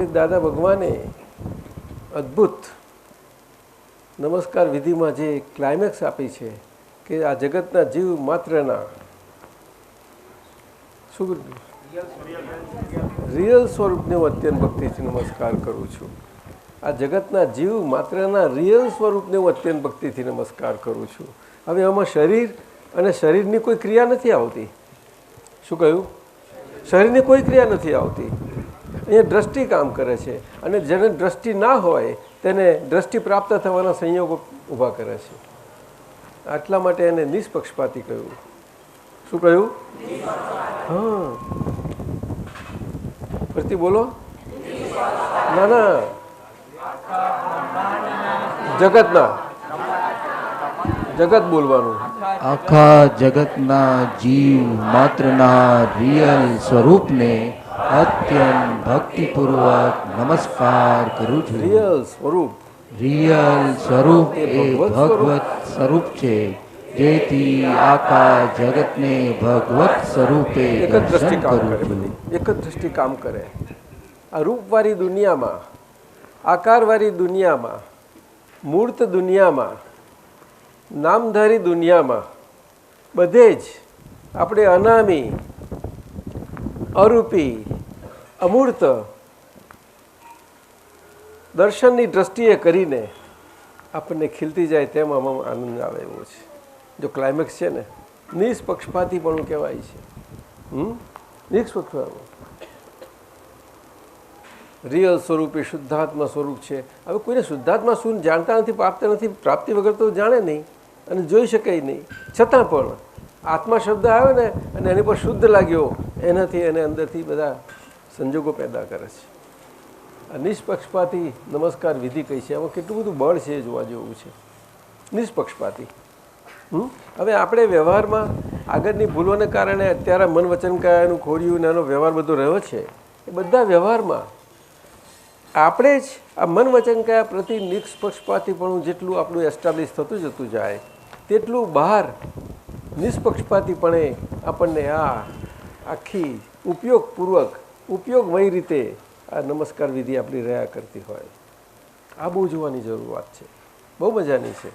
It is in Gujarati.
એટલે દાદા ભગવાને અદ્ભુત નમસ્કાર વિધિમાં જે ક્લાઇમેક્સ આપી છે કે આ જગતના જીવ માત્રના શું રિયલ સ્વરૂપને હું અત્યંત ભક્તિથી નમસ્કાર કરું છું. આ જગતના જીવ માત્રના રિયલ સ્વરૂપને હું અત્યંત ભક્તિથી નમસ્કાર કરું છું. હવે આમાં શરીર અને શરીરની કોઈ ક્રિયા નથી આવતી. શું કહ્યું? શરીરની કોઈ ક્રિયા નથી આવતી. અહીંયા દ્રષ્ટિ કામ કરે છે અને જેને દ્રષ્ટિ ના હોય તેને દ્રષ્ટિ પ્રાપ્ત થવાના સંયોગો ઊભા કરે છે. આટલા માટે એને નિષ્પક્ષપાતી કહ્યું. શું કહ્યું? હા, ફરીથી બોલો. ના ના, જગતના, જગત બોલવાનું. આખા જગતના જીવ માત્રના રિયલ સ્વરૂપને અત્યંત ભક્તિપૂર્વક નમસ્કાર કરું છું. રિયલ સ્વરૂપ, રિયલ સ્વરૂપ એ ભગવત સ્વરૂપ છે, જેથી આખા જગતને ભગવત સ્વરૂપે એક જ દ્રષ્ટિ દર્શન કામ કરું કરે. છું. બધી એક જ દ્રષ્ટિ કામ કરે. આ રૂપવાળી દુનિયામાં, આકારવાળી દુનિયામાં, મૂર્ત દુનિયામાં, નામધારી દુનિયામાં બધે જ આપણે અનામી, અરૂપી, અમૂર્ત દર્શનની દ્રષ્ટિએ કરીને આપણને ખીલતી જાય તેમ આમાં આનંદ આવે એવો છે. જો ક્લાઇમેક્સ છે ને, નિષ્પક્ષપાતી પણ કહેવાય છે. નિષ્પક્ષપાત રિયલ સ્વરૂપ એ શુદ્ધાત્મા સ્વરૂપ છે. હવે કોઈને શુદ્ધાત્મા શું જાણતા નથી, પ્રાપ્ત નથી, પ્રાપ્તિ વગર તો જાણે નહીં અને જોઈ શકાય નહીં. છતાં પણ આત્મા શબ્દ આવ્યો ને અને એની પર શુદ્ધ લાગ્યો, એનાથી એને અંદરથી બધા સંજોગો પેદા કરે છે. આ નિષ્પક્ષપાતી નમસ્કાર વિધિ કઈ છે, આમાં કેટલું બધું બળ છે જોવા જેવું છે. નિષ્પક્ષપાતી. હવે આપણે વ્યવહારમાં આગળની ભૂલોને કારણે અત્યારે મન વચન કાયાનું ખોડિયું એનો વ્યવહાર બધો રહ્યો છે. એ બધા વ્યવહારમાં આપણે જ આ મન વચન કયા પ્રતિ નિષ્પક્ષપાતીપણું જેટલું આપણું એસ્ટાબ્લિશ થતું જતું જાય તેટલું બહાર નિષ્પક્ષપાતીપણે આપણને આ આખી ઉપયોગપૂર્વક ઉપયોગમય રીતે આ નમસ્કાર વિધિ આપણી રહ્યા કરતી હોય. આ બહુ જોવાની જરૂર વાત છે. બહુ મજાની છે.